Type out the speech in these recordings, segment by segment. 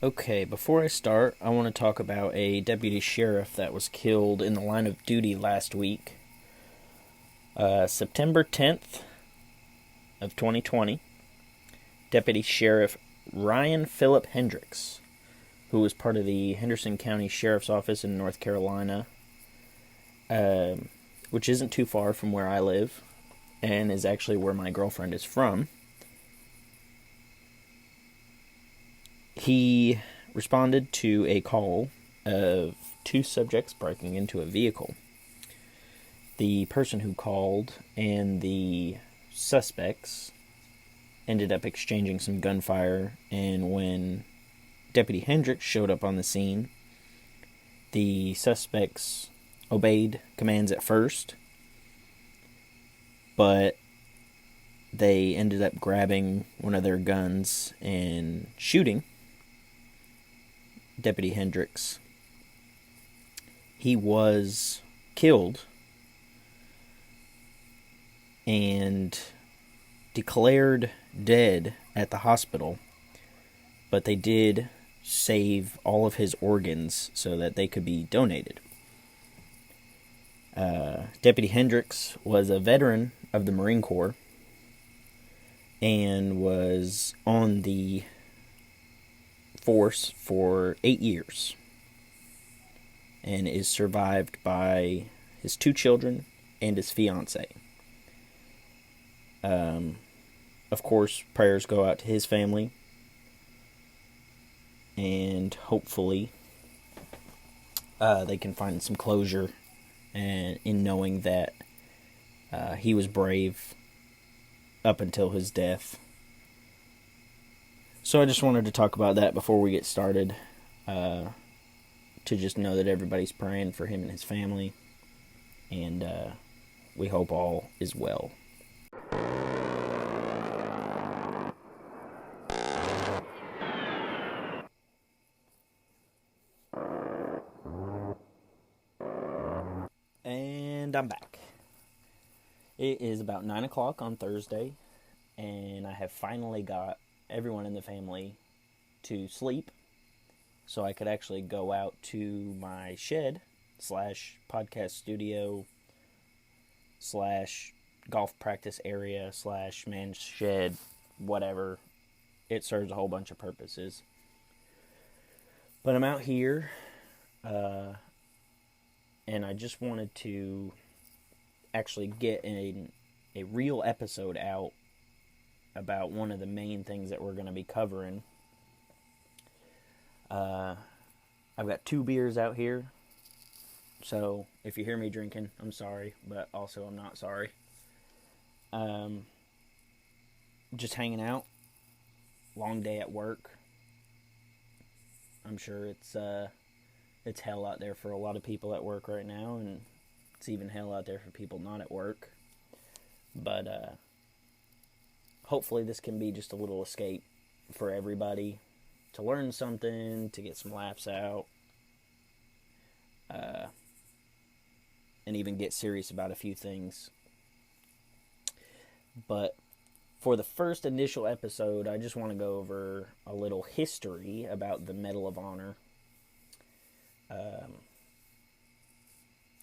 Okay, before I start, I want to talk about a deputy sheriff that was killed in the line of duty last week. September 10th of 2020, Deputy Sheriff Ryan Phillip Hendricks, who was part of the Henderson County Sheriff's Office in North Carolina, which isn't too far from where I live, and is actually where my girlfriend is from. He responded to a call of two subjects breaking into a vehicle. The person who called and the suspects ended up exchanging some gunfire, and when Deputy Hendricks showed up on the scene, the suspects obeyed commands at first, but they ended up grabbing one of their guns and shooting Deputy Hendricks. He was killed and declared dead at the hospital, but they did save all of his organs so that they could be donated. Deputy Hendricks was a veteran of the Marine Corps and was on the force for 8 years and is survived by his 2 children and his fiancée. Of course, prayers go out to his family, and hopefully they can find some closure and in knowing that he was brave up until his death. So I just wanted to talk about that before we get started, to just know that everybody's praying for him and his family, and we hope all is well. And I'm back. It is about 9 o'clock on Thursday, and I have finally got everyone in the family to sleep, so I could actually go out to my shed / podcast studio / golf practice area / man's shed, whatever. It serves a whole bunch of purposes. But I'm out here, and I just wanted to actually get a real episode out about one of the main things that we're going to be covering. I've got 2 beers out here, so if you hear me drinking, I'm sorry, but also I'm not sorry. Just hanging out. Long day at work. I'm sure it's hell out there for a lot of people at work right now, and it's even hell out there for people not at work. But hopefully this can be just a little escape for everybody, to learn something, to get some laughs out, and even get serious about a few things. But for the first initial episode, I just want to go over a little history about the Medal of Honor.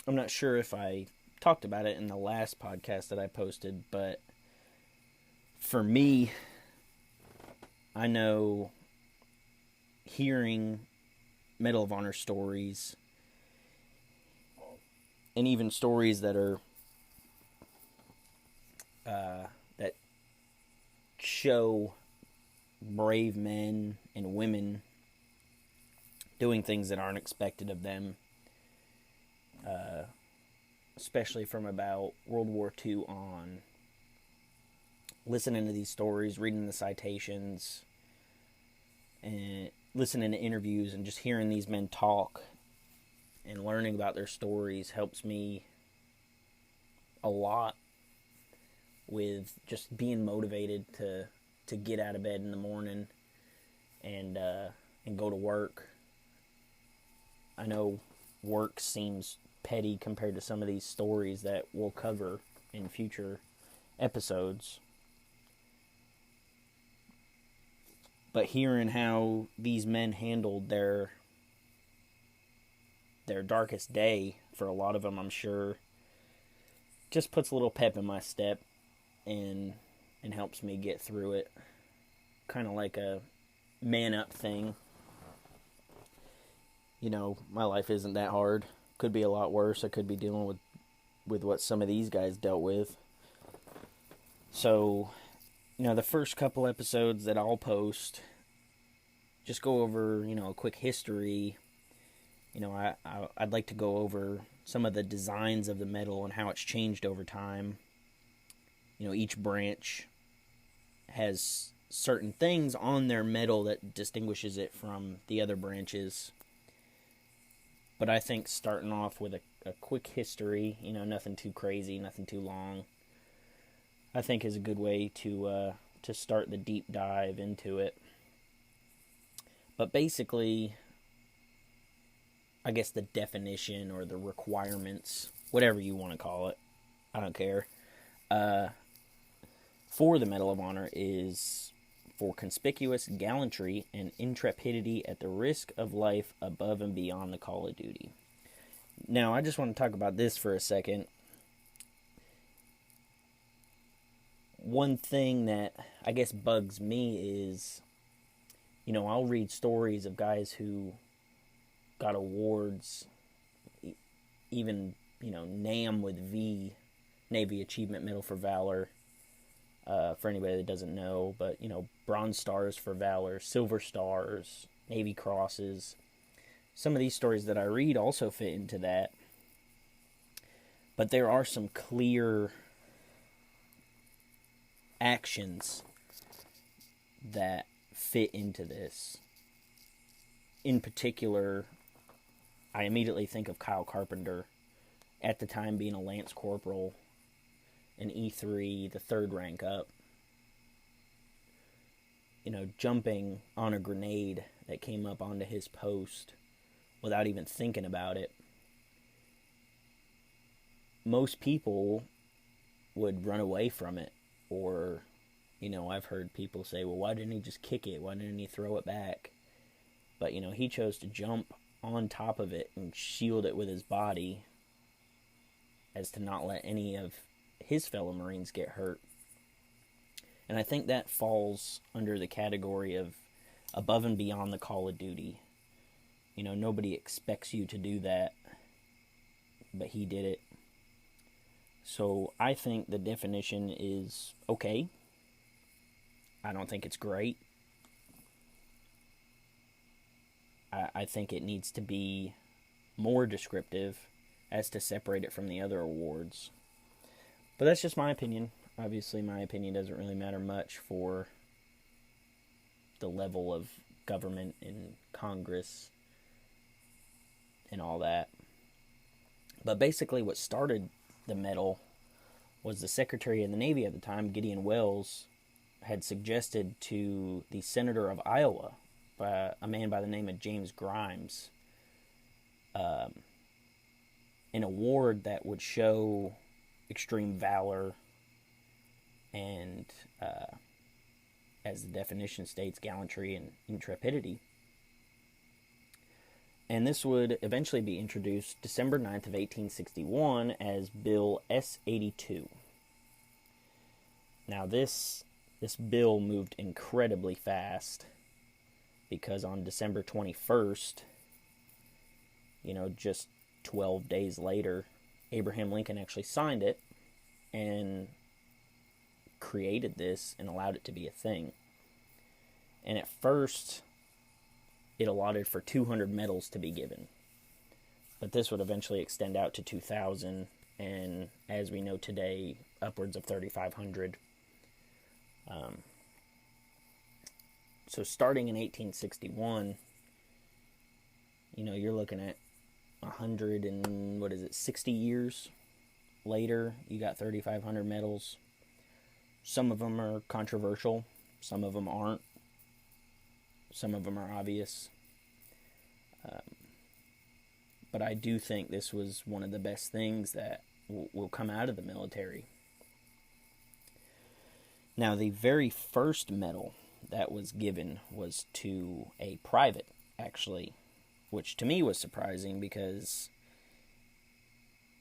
I'm not sure if I talked about it in the last podcast that I posted, but for me, I know hearing Medal of Honor stories, and even stories that are that show brave men and women doing things that aren't expected of them, especially from about World War II on. Listening to these stories, reading the citations, and listening to interviews, and just hearing these men talk and learning about their stories helps me a lot with just being motivated to get out of bed in the morning and go to work. I know work seems petty compared to some of these stories that we'll cover in future episodes. But hearing how these men handled their darkest day, for a lot of them, I'm sure, just puts a little pep in my step and helps me get through it. Kind of like a man up thing. You know, my life isn't that hard. Could be a lot worse. I could be dealing with what some of these guys dealt with. So, you know, the first couple episodes that I'll post, just go over, you know, a quick history. You know, I'd like to go over some of the designs of the metal and how it's changed over time. You know, each branch has certain things on their metal that distinguishes it from the other branches. But I think starting off with a quick history, you know, nothing too crazy, nothing too long, I think is a good way to start the deep dive into it. But basically, I guess the definition or the requirements, whatever you want to call it, I don't care, for the Medal of Honor is for conspicuous gallantry and intrepidity at the risk of life above and beyond the call of duty. Now, I just want to talk about this for a second. One thing that I guess bugs me is, you know, I'll read stories of guys who got awards, even, you know, NAM with V, Navy Achievement Medal for Valor, for anybody that doesn't know, but, you know, Bronze Stars for Valor, Silver Stars, Navy Crosses. Some of these stories that I read also fit into that. But there are some clear actions that fit into this. In particular, I immediately think of Kyle Carpenter, at the time being a Lance Corporal, an E3, the third rank up. You know, jumping on a grenade that came up onto his post without even thinking about it. Most people would run away from it, or, you know, I've heard people say, well, why didn't he just kick it? Why didn't he throw it back? But, you know, he chose to jump on top of it and shield it with his body as to not let any of his fellow Marines get hurt. And I think that falls under the category of above and beyond the call of duty. You know, nobody expects you to do that, but he did it. So I think the definition is okay. I don't think it's great. I think it needs to be more descriptive as to separate it from the other awards. But that's just my opinion. Obviously, my opinion doesn't really matter much for the level of government and Congress and all that. But basically what started the medal was the Secretary of the Navy at the time, Gideon Welles, had suggested to the Senator of Iowa, a man by the name of James Grimes, an award that would show extreme valor and, as the definition states, gallantry and intrepidity. And this would eventually be introduced December 9th of 1861 as Bill S-82. Now this bill moved incredibly fast, because on December 21st, you know, just 12 days later, Abraham Lincoln actually signed it and created this and allowed it to be a thing. And at first, it allotted for 200 medals to be given. But this would eventually extend out to 2,000, and as we know today, upwards of 3,500. So starting in 1861, you know, you're looking at 60 years later, you got 3,500 medals. Some of them are controversial, some of them aren't, some of them are obvious. But I do think this was one of the best things that will come out of the military. Now, the very first medal that was given was to a private, actually, which to me was surprising because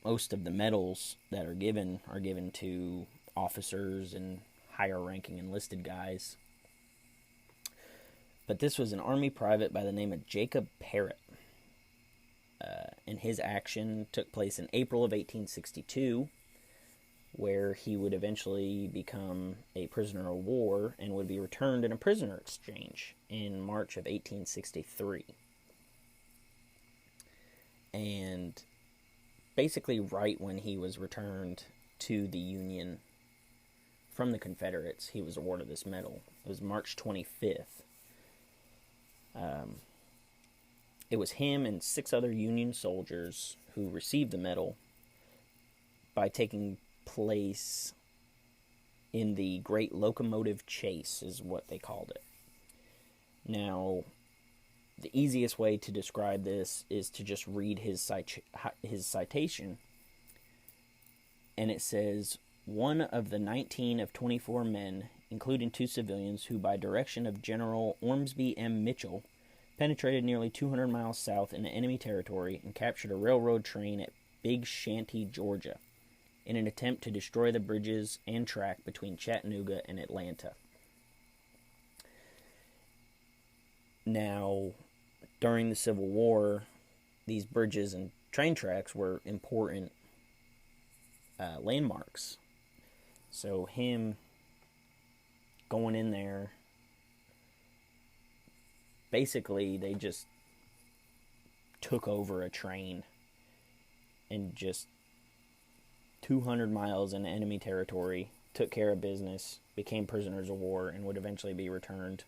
most of the medals that are given to officers and higher ranking enlisted guys. But this was an Army private by the name of Jacob Parrott. And his action took place in April of 1862, where he would eventually become a prisoner of war and would be returned in a prisoner exchange in March of 1863. And basically right when he was returned to the Union from the Confederates, he was awarded this medal. It was March 25th. It was him and 6 other Union soldiers who received the medal by taking place in the Great Locomotive Chase, is what they called it. Now, the easiest way to describe this is to just read his citation. And it says, one of the 19 of 24 men, including 2 civilians, who by direction of General Ormsby M. Mitchell penetrated nearly 200 miles south into enemy territory and captured a railroad train at Big Shanty, Georgia, in an attempt to destroy the bridges and track between Chattanooga and Atlanta. Now, during the Civil War, these bridges and train tracks were important landmarks. So him going in there, basically they just took over a train and just 200 miles in enemy territory, took care of business, became prisoners of war, and would eventually be returned.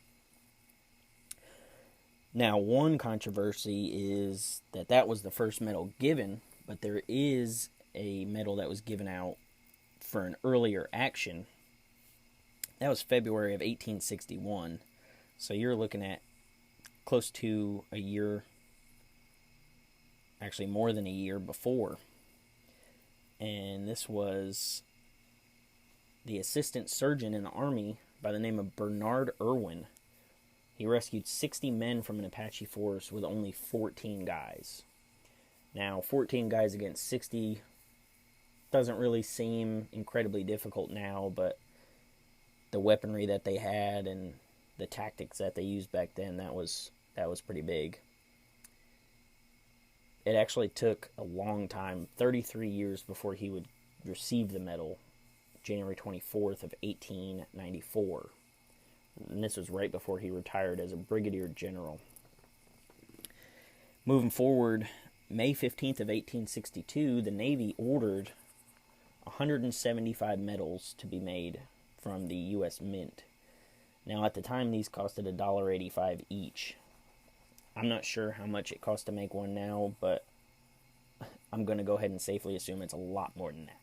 Now, one controversy is that was the first medal given, but there is a medal that was given out for an earlier action. That was February of 1861. So you're looking at close to a year, actually more than a year before. And this was the assistant surgeon in the Army by the name of Bernard Irwin. He rescued 60 men from an Apache force with only 14 guys. Now, 14 guys against 60 doesn't really seem incredibly difficult now, but the weaponry that they had and the tactics that they used back then, that was pretty big. It actually took a long time, 33 years before he would receive the medal, January 24th of 1894. And this was right before he retired as a brigadier general. Moving forward, May 15th of 1862, the Navy ordered 175 medals to be made from the U.S. Mint. Now, at the time, these costed $1.85 each. I'm not sure how much it costs to make one now, but I'm going to go ahead and safely assume it's a lot more than that.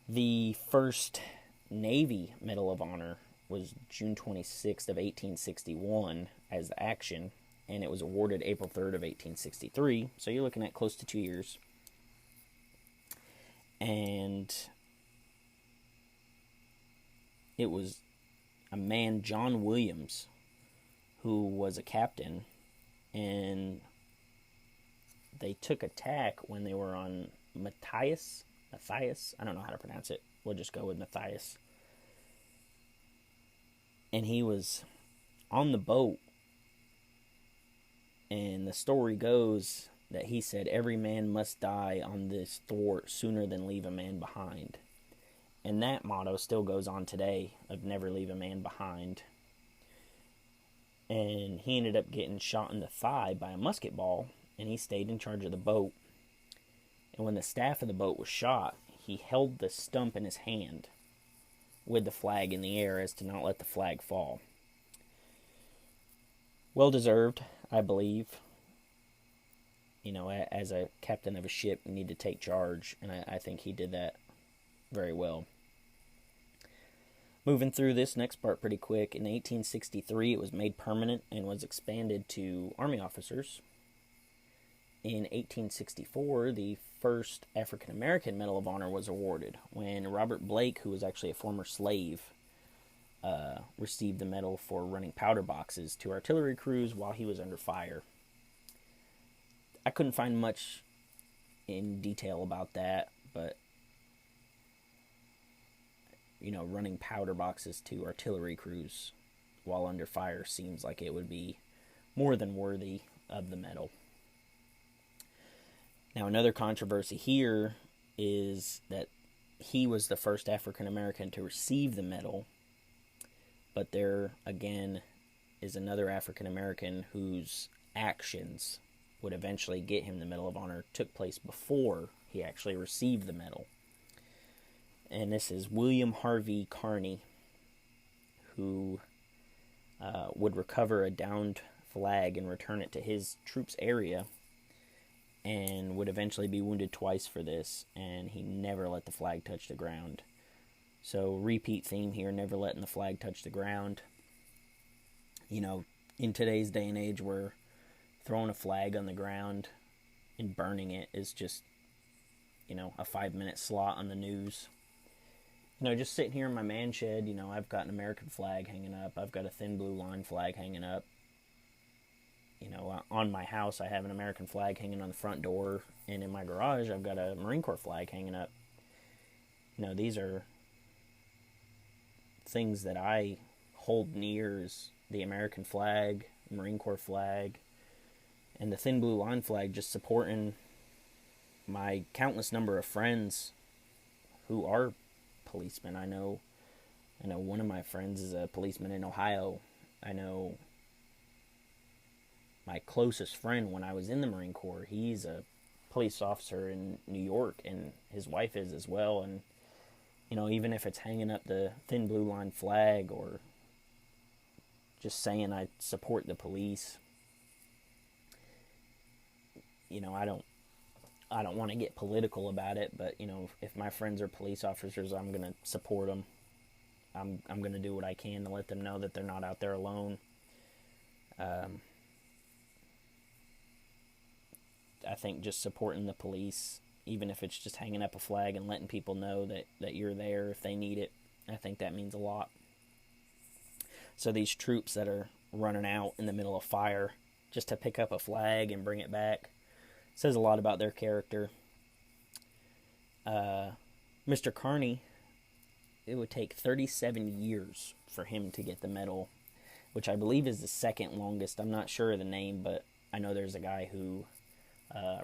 The first Navy Medal of Honor was June 26th of 1861 as the action, and it was awarded April 3rd of 1863, so you're looking at close to 2 years. And it was a man, John Williams, who was a captain, and they took attack when they were on Matthias, I don't know how to pronounce it, we'll just go with Matthias. And he was on the boat, and the story goes that he said, "Every man must die on this thwart sooner than leave a man behind." And that motto still goes on today, of never leave a man behind. And he ended up getting shot in the thigh by a musket ball, and he stayed in charge of the boat. And when the staff of the boat was shot, he held the stump in his hand with the flag in the air as to not let the flag fall. Well deserved, I believe. You know, as a captain of a ship, you need to take charge, and I think he did that very well. Moving through this next part pretty quick, in 1863 it was made permanent and was expanded to Army officers. In 1864, the first African-American Medal of Honor was awarded when Robert Blake, who was actually a former slave, received the medal for running powder boxes to artillery crews while he was under fire. I couldn't find much in detail about that, but running powder boxes to artillery crews while under fire seems like it would be more than worthy of the medal. Now, another controversy here is that he was the first African American to receive the medal, but there again is another African American whose actions would eventually get him the Medal of Honor took place before he actually received the medal. And this is William Harvey Carney, who would recover a downed flag and return it to his troops' area, and would eventually be wounded twice for this, and he never let the flag touch the ground. So, repeat theme here, never letting the flag touch the ground. In today's day and age where throwing a flag on the ground and burning it is just, a 5-minute slot on the news. Just sitting here in my man shed, I've got an American flag hanging up. I've got a thin blue line flag hanging up. On my house, I have an American flag hanging on the front door. And in my garage, I've got a Marine Corps flag hanging up. These are things that I hold near as the American flag, Marine Corps flag, and the thin blue line flag, just supporting my countless number of friends who are policemen. I know one of my friends is a policeman in Ohio. I know my closest friend when I was in the Marine Corps, he's a police officer in New York, and his wife is as well. And even if it's hanging up the thin blue line flag or just saying I support the police, I don't want to get political about it, but if my friends are police officers, I'm going to support them. I'm going to do what I can to let them know that they're not out there alone. I think just supporting the police, even if it's just hanging up a flag and letting people know that you're there if they need it, I think that means a lot. So these troops that are running out in the middle of fire just to pick up a flag and bring it back says a lot about their character. Mr. Carney, it would take 37 years for him to get the medal, which I believe is the second longest. I'm not sure of the name, but I know there's a guy who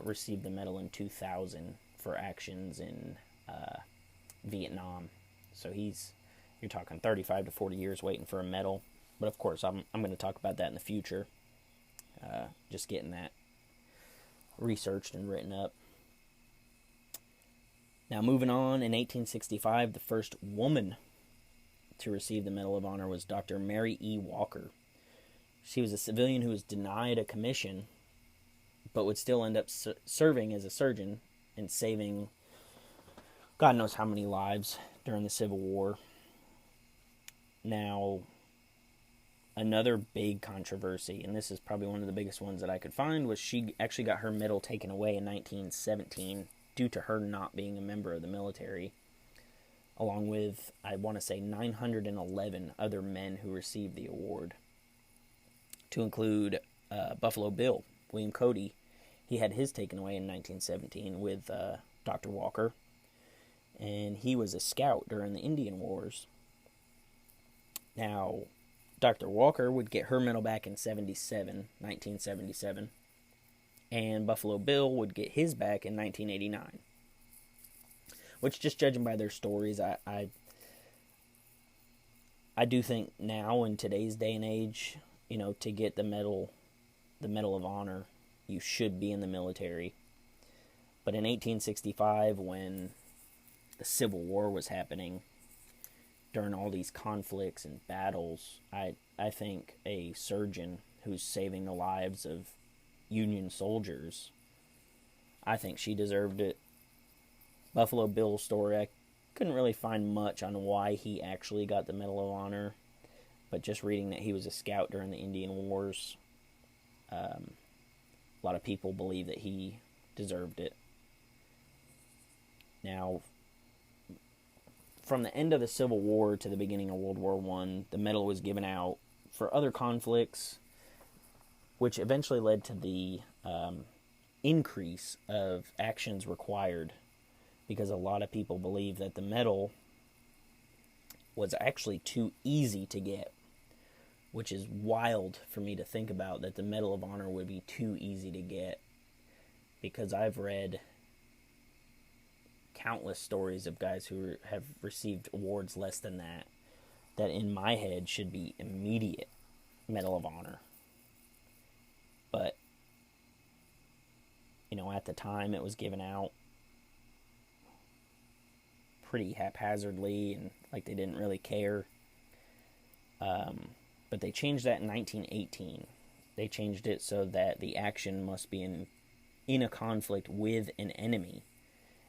received the medal in 2000 for actions in Vietnam. So you're talking 35 to 40 years waiting for a medal. But of course, I'm going to talk about that in the future. Just getting that researched and written up. Now, moving on, in 1865, the first woman to receive the Medal of Honor was Dr. Mary E. Walker. She was a civilian who was denied a commission, but would still end up serving as a surgeon and saving God knows how many lives during the Civil War. Now, another big controversy, and this is probably one of the biggest ones that I could find, was she actually got her medal taken away in 1917 due to her not being a member of the military, along with, I want to say, 911 other men who received the award, to include Buffalo Bill, William Cody. He had his taken away in 1917 with Dr. Walker, and he was a scout during the Indian Wars. Now, Dr. Walker would get her medal back in 1977, and Buffalo Bill would get his back in 1989. Which, just judging by their stories, I do think now, in today's day and age, to get the Medal of Honor, you should be in the military. But in 1865, when the Civil War was happening, during all these conflicts and battles, I think a surgeon who's saving the lives of Union soldiers, I think she deserved it. Buffalo Bill's story, I couldn't really find much on why he actually got the Medal of Honor, but just reading that he was a scout during the Indian Wars, a lot of people believe that he deserved it. Now, from the end of the Civil War to the beginning of World War I, the medal was given out for other conflicts, which eventually led to the increase of actions required, because a lot of people believe that the medal was actually too easy to get, which is wild for me to think about, that the Medal of Honor would be too easy to get, because I've read countless stories of guys who have received awards less than that in my head should be immediate Medal of Honor. But, at the time it was given out pretty haphazardly and like they didn't really care. But they changed that in 1918. They changed it so that the action must be in a conflict with an enemy,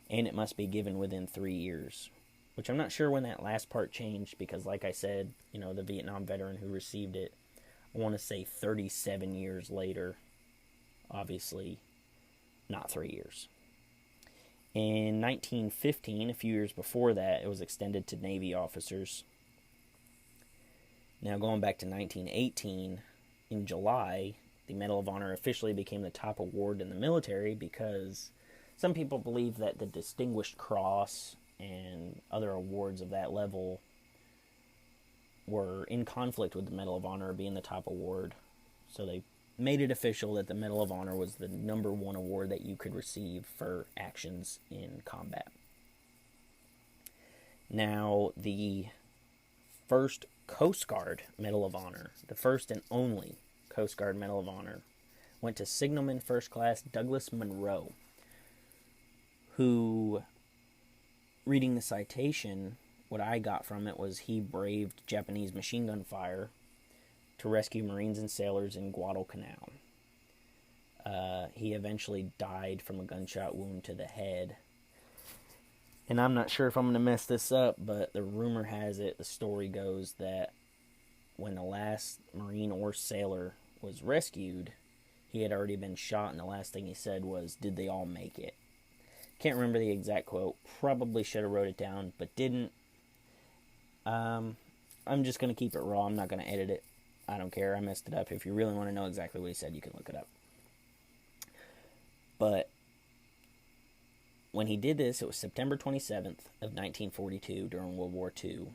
and it must be given within 3 years, which I'm not sure when that last part changed, because like I said, the Vietnam veteran who received it, I want to say 37 years later, obviously not 3 years. In 1915, a few years before that, it was extended to Navy officers. Now, going back to 1918, in July, the Medal of Honor officially became the top award in the military, because some people believe that the Distinguished Cross and other awards of that level were in conflict with the Medal of Honor being the top award. So they made it official that the Medal of Honor was the number one award that you could receive for actions in combat. Now, the first Coast Guard Medal of Honor, the first and only Coast Guard Medal of Honor, went to Signalman First Class Douglas Monroe, who, reading the citation, what I got from it was he braved Japanese machine gun fire to rescue Marines and sailors in Guadalcanal. He eventually died from a gunshot wound to the head. And I'm not sure if I'm going to mess this up, but the rumor has it, the story goes, that when the last Marine or sailor was rescued, he had already been shot, and the last thing he said was, "Did they all make it?" Can't remember the exact quote. Probably should have wrote it down, but didn't. I'm just going to keep it raw. I'm not going to edit it. I don't care. I messed it up. If you really want to know exactly what he said, you can look it up. But when he did this, it was September 27th of 1942 during World War II.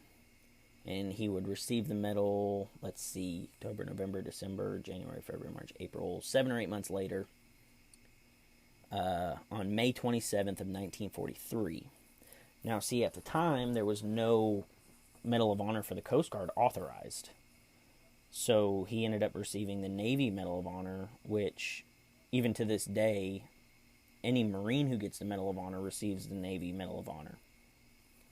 And he would receive the medal, October, November, December, January, February, March, April, 7 or 8 months later, on May 27th of 1943. Now, see, at the time, there was no Medal of Honor for the Coast Guard authorized. So he ended up receiving the Navy Medal of Honor, which, even to this day, any Marine who gets the Medal of Honor receives the Navy Medal of Honor.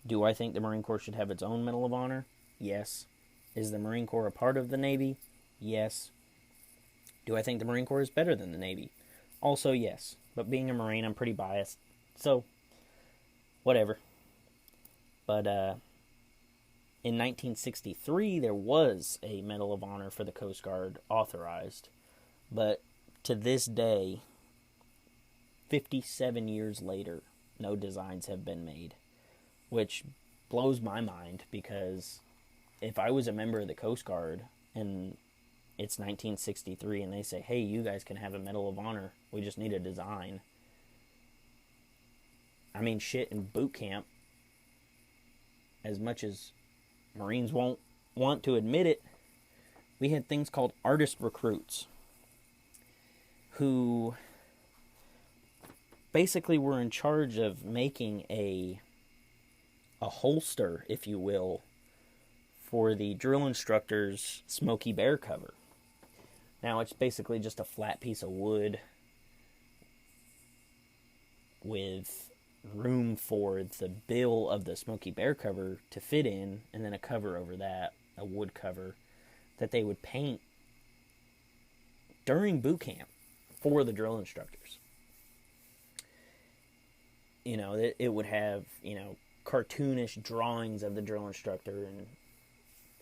Do I think the Marine Corps should have its own Medal of Honor? Yes. Is the Marine Corps a part of the Navy? Yes. Do I think the Marine Corps is better than the Navy? Also, yes. But being a Marine, I'm pretty biased. So, whatever. But, in 1963, there was a Medal of Honor for the Coast Guard authorized. But to this day, 57 years later, no designs have been made. Which blows my mind, because if I was a member of the Coast Guard and it's 1963 and they say, "Hey, you guys can have a Medal of Honor, we just need a design." I mean, shit, in boot camp, as much as Marines won't want to admit it, we had things called artist recruits who basically were in charge of making a holster, if you will, for the drill instructor's Smoky Bear cover. Now, it's basically just a flat piece of wood with room for the bill of the Smoky Bear cover to fit in, and then a cover over that, a wood cover, that they would paint during boot camp for the drill instructors. It would have, cartoonish drawings of the drill instructor and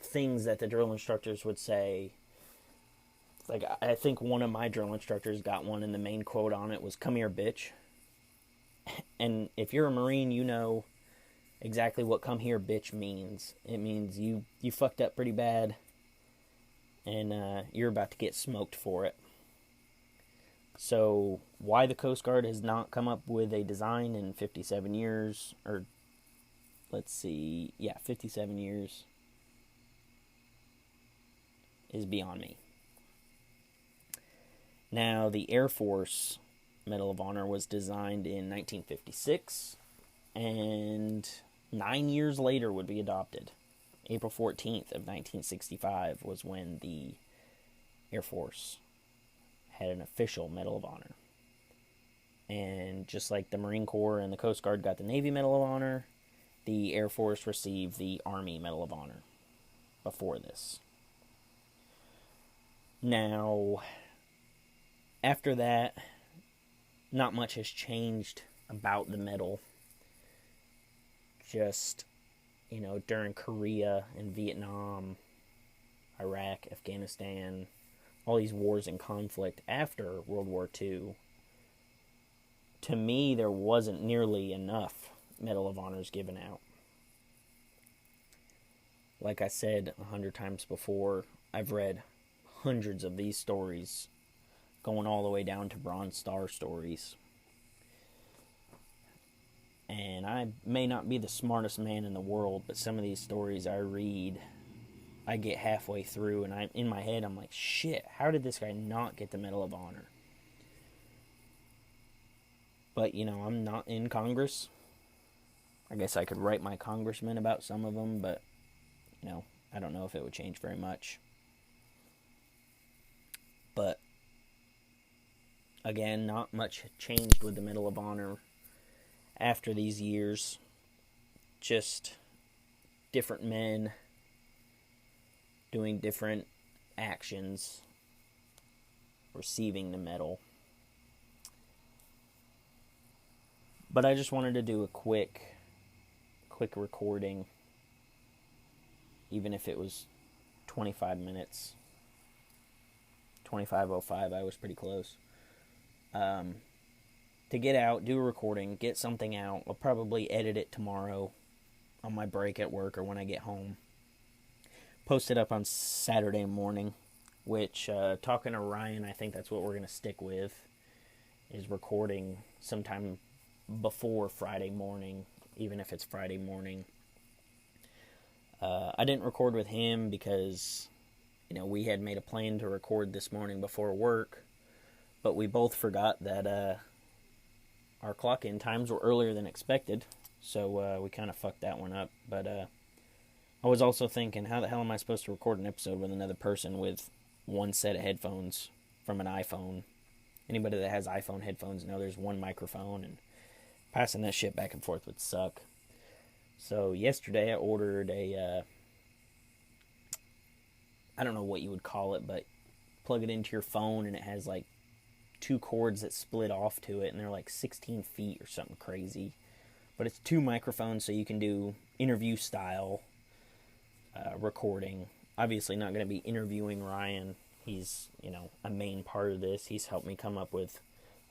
things that the drill instructors would say. Like, I think one of my drill instructors got one, and the main quote on it was, "Come here, bitch." And if you're a Marine, exactly what "come here, bitch" means. It means you fucked up pretty bad, and you're about to get smoked for it. So, why the Coast Guard has not come up with a design in 57 years, or let's see, 57 years, is beyond me. Now, the Air Force Medal of Honor was designed in 1956, and 9 years later would be adopted. April 14th of 1965 was when the Air Force had an official Medal of Honor. And just like the Marine Corps and the Coast Guard got the Navy Medal of Honor, the Air Force received the Army Medal of Honor before this. Now, after that, not much has changed about the medal. Just, during Korea and Vietnam, Iraq, Afghanistan, all these wars and conflict after World War II, to me, there wasn't nearly enough Medal of Honors given out. Like I said 100 times before, I've read hundreds of these stories, going all the way down to Bronze Star stories. And I may not be the smartest man in the world, but some of these stories I read, I get halfway through, and in my head, I'm like, shit, how did this guy not get the Medal of Honor? But, I'm not in Congress. I guess I could write my congressman about some of them, but, I don't know if it would change very much. But, again, not much changed with the Medal of Honor after these years. Just different men doing different actions, receiving the medal. But I just wanted to do a quick recording, even if it was 25 minutes. 25:05, I was pretty close. To get out, do a recording, get something out. I'll probably edit it tomorrow on my break at work or when I get home. Post it up on Saturday morning, which, talking to Ryan, I think that's what we're going to stick with, is recording sometime before Friday morning, even if it's Friday morning. I didn't record with him because, we had made a plan to record this morning before work, but we both forgot that our clock-in times were earlier than expected, so we kind of fucked that one up. But I was also thinking, how the hell am I supposed to record an episode with another person with one set of headphones from an iPhone? Anybody that has iPhone headphones know there's one microphone, and passing that shit back and forth would suck. So yesterday I ordered a, I don't know what you would call it, but plug it into your phone and it has like 2 cords that split off to it, and they're like 16 feet or something crazy. But it's 2 microphones, so you can do interview style recording. Obviously not going to be interviewing Ryan. He's, a main part of this. He's helped me come up with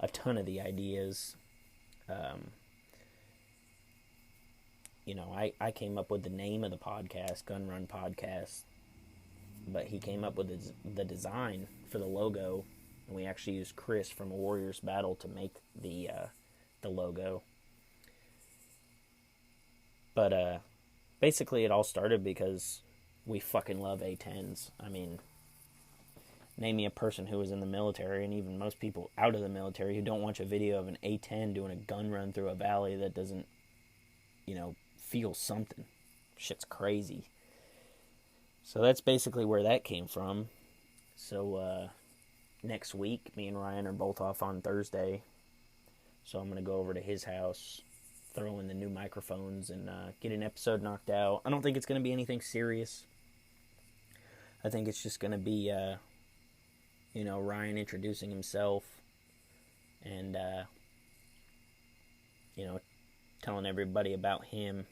a ton of the ideas. I came up with the name of the podcast, Gun Run Podcast, but he came up with the design for the logo, and we actually used Chris from A Warrior's Battle to make the logo. But basically it all started because we fucking love A-10s. I mean, name me a person who was in the military, and even most people out of the military, who don't watch a video of an A-10 doing a gun run through a valley that doesn't, feel something. Shit's crazy. So that's basically where that came from. So next week, me and Ryan are both off on Thursday. So I'm going to go over to his house, throw in the new microphones, and get an episode knocked out. I don't think it's going to be anything serious. I think it's just going to be, Ryan introducing himself and, telling everybody about him.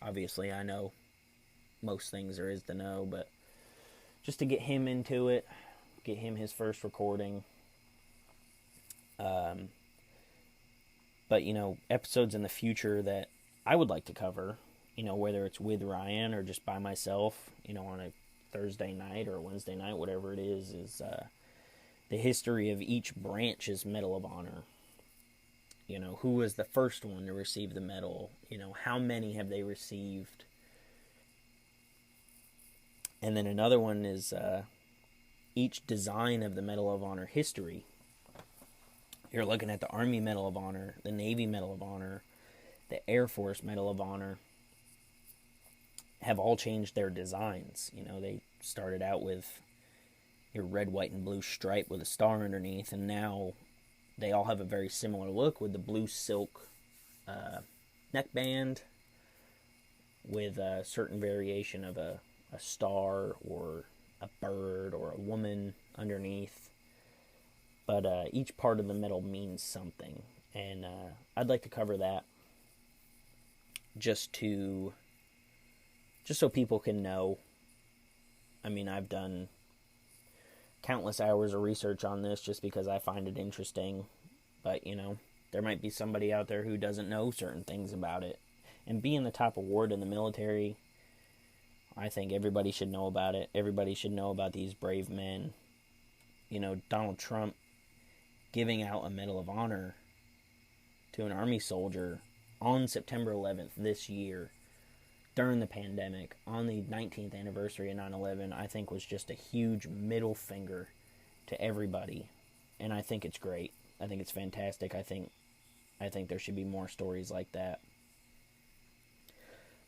Obviously, I know most things there is to know, but just to get him into it, get him his first recording. But, episodes in the future that I would like to cover, whether it's with Ryan or just by myself, on a Thursday night or a Wednesday night, whatever it is the history of each branch's Medal of Honor. Who was the first one to receive the medal? How many have they received? And then another one is each design of the Medal of Honor history. You're looking at the Army Medal of Honor, the Navy Medal of Honor, the Air Force Medal of Honor, have all changed their designs. They started out with your red, white, and blue stripe with a star underneath, and now they all have a very similar look with the blue silk neckband with a certain variation of a star or a bird or a woman underneath. But each part of the medal means something, and I'd like to cover that just so people can know. I mean, I've done countless hours of research on this just because I find it interesting, but there might be somebody out there who doesn't know certain things about it. And being the top award in the military, I think everybody should know about it. Everybody should know about these brave men. Donald Trump giving out a Medal of Honor to an Army soldier on September 11th this year during the pandemic on the 19th anniversary of 9/11, I think was just a huge middle finger to everybody. And I think it's great. I think it's fantastic. I think there should be more stories like that.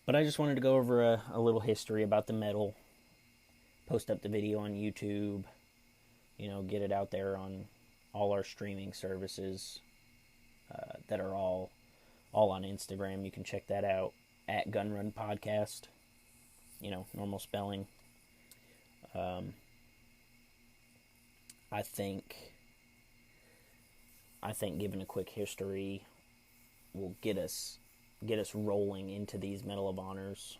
But I just wanted to go over a little history about the medal, post up the video on YouTube, get it out there on all our streaming services that are all on Instagram. You can check that out at Gun Run Podcast, normal spelling. I think giving a quick history will get us rolling into these Medal of Honors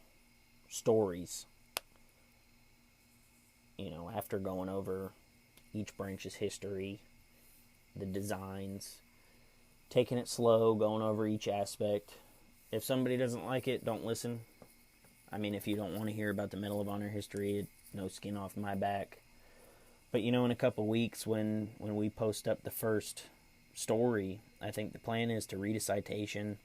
stories. After going over each branch's history, the designs, taking it slow, going over each aspect. If somebody doesn't like it, don't listen. I mean, if you don't want to hear about the Medal of Honor history, no skin off my back. But in a couple weeks when we post up the first story, I think the plan is to read a citation.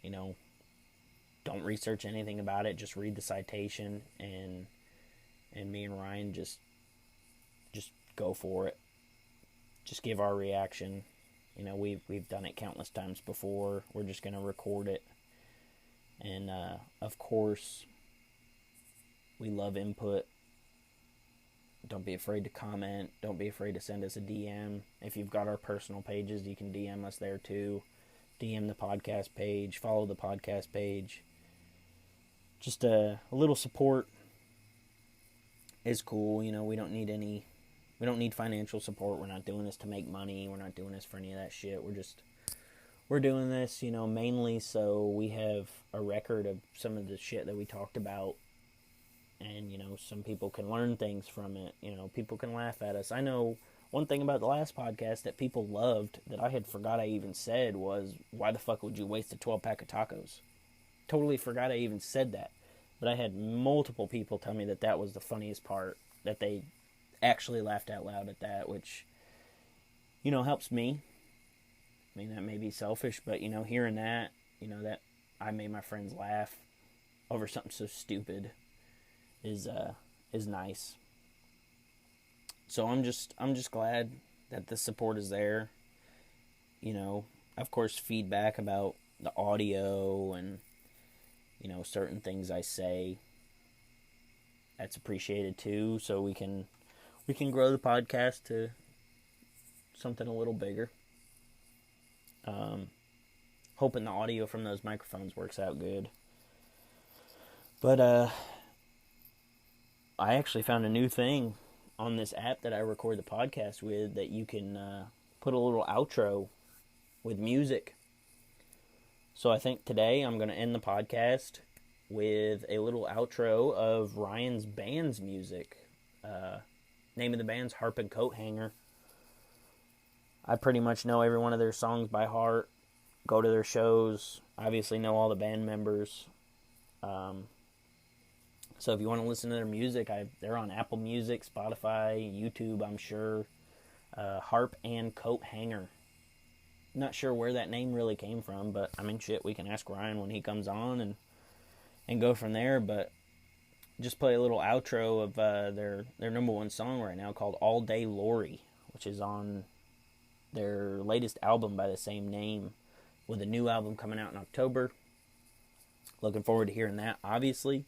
Don't research anything about it, just read the citation, and me and Ryan just go for it. Just give our reaction. We've done it countless times before. We're just going to record it. And, of course, we love input. Don't be afraid to comment. Don't be afraid to send us a DM. If you've got our personal pages, you can DM us there too. DM the podcast page. Follow the podcast page. Just a little support is cool. We don't need financial support. We're not doing this to make money. We're not doing this for any of that shit. We're doing this, mainly so we have a record of some of the shit that we talked about. And, some people can learn things from it. People can laugh at us. I know one thing about the last podcast that people loved that I had forgot I even said was, why the fuck would you waste a 12-pack of tacos? Totally forgot I even said that. But I had multiple people tell me that was the funniest part, that they actually laughed out loud at that, which, helps me. I mean, that may be selfish, but, hearing that, that I made my friends laugh over something so stupid is nice. So I'm just glad that the support is there. Of course, feedback about the audio and, certain things I say, that's appreciated too, so we can grow the podcast to something a little bigger. Hoping the audio from those microphones works out good. But I actually found a new thing on this app that I record the podcast with, that you can put a little outro with music. So I think today I'm going to end the podcast with a little outro of Ryan's band's music. Name of the band's Harp and Coat Hanger. I pretty much know every one of their songs by heart. go to their shows. Obviously know all the band members. So if you want to listen to their music, they're on Apple Music, Spotify, YouTube, I'm sure. Harp and Coat Hanger. Not sure where that name really came from, but I mean, shit, we can ask Ryan when he comes on and go from there. But just play a little outro of their number one song right now called All Day Lori, which is on their latest album by the same name, with a new album coming out in October. Looking forward to hearing that, obviously.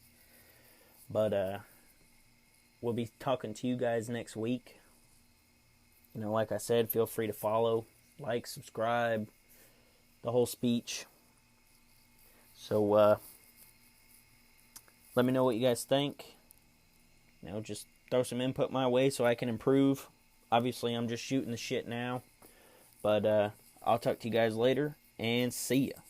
But we'll be talking to you guys next week. You know, like I said, feel free to follow, like, subscribe, the whole speech. So let me know what you guys think. You know, just throw some input my way so I can improve. Obviously, I'm just shooting the shit now. But I'll talk to you guys later, and see ya.